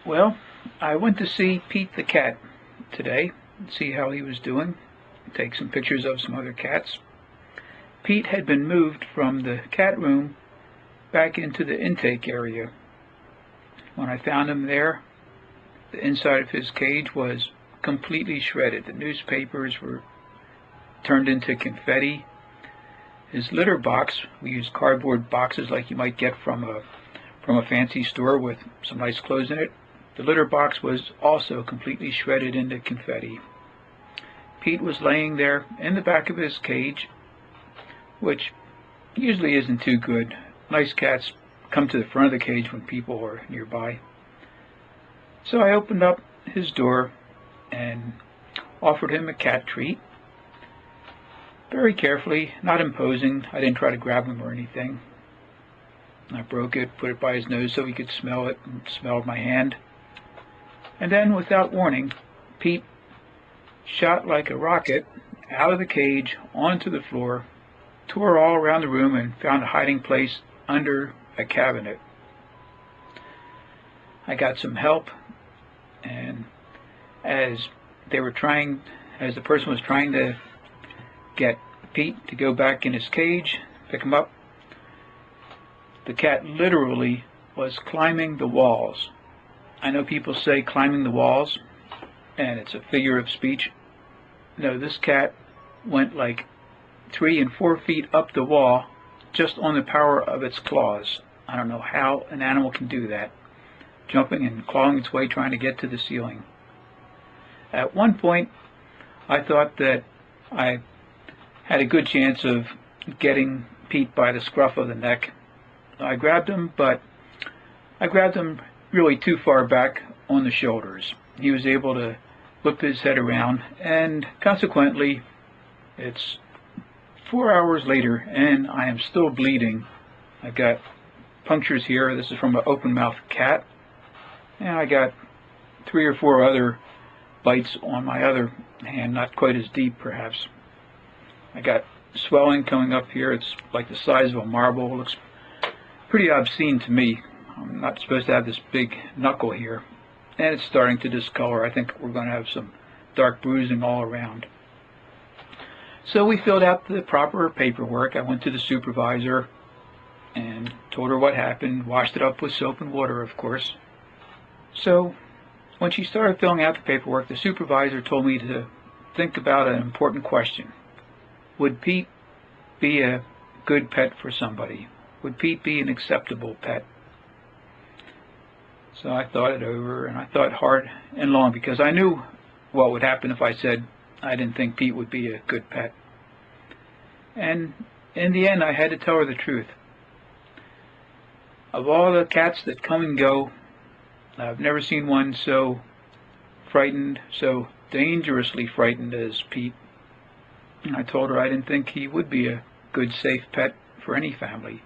Well, I went to see Pete the cat today, see how he was doing, take some pictures of some other cats. Pete had been moved from the cat room back into the intake area. When I found him there, the inside of his cage was completely shredded. The newspapers were turned into confetti. His litter box, we use cardboard boxes like you might get from a fancy store with some nice clothes in it. The litter box was also completely shredded into confetti. Pete was laying there in the back of his cage, which usually isn't too good. Nice cats come to the front of the cage when people are nearby. So I opened up his door and offered him a cat treat. Very carefully, not imposing. I didn't try to grab him or anything. I broke it, put it by his nose so he could smell it, and smelled my hand. And then, without warning, Pete shot like a rocket out of the cage onto the floor, tore all around the room, and found a hiding place under a cabinet. I got some help, and as the person was trying to get Pete to go back in his cage, pick him up, the cat literally was climbing the walls. I know people say climbing the walls, and it's a figure of speech. No, this cat went like 3 and 4 feet up the wall just on the power of its claws. I don't know how an animal can do that, jumping and clawing its way trying to get to the ceiling. At one point, I thought that I had a good chance of getting Pete by the scruff of the neck. I grabbed him, but I grabbed him really too far back on the shoulders. He was able to whip his head around, and consequently, it's 4 hours later, and I am still bleeding. I got punctures here. This is from an open-mouthed cat, and I got 3 or 4 other bites on my other hand, not quite as deep, perhaps. I got swelling coming up here. It's like the size of a marble. It looks pretty obscene to me. I'm not supposed to have this big knuckle here, and it's starting to discolor. I think we're going to have some dark bruising all around. So we filled out the proper paperwork. I went to the supervisor and told her what happened, washed it up with soap and water, of course. So when she started filling out the paperwork, the supervisor told me to think about an important question. Would Pete be a good pet for somebody? Would Pete be an acceptable pet? So I thought it over, and I thought hard and long, because I knew what would happen if I said I didn't think Pete would be a good pet. And in the end, I had to tell her the truth. Of all the cats that come and go, I've never seen one so frightened, so dangerously frightened as Pete. And I told her I didn't think he would be a good, safe pet for any family.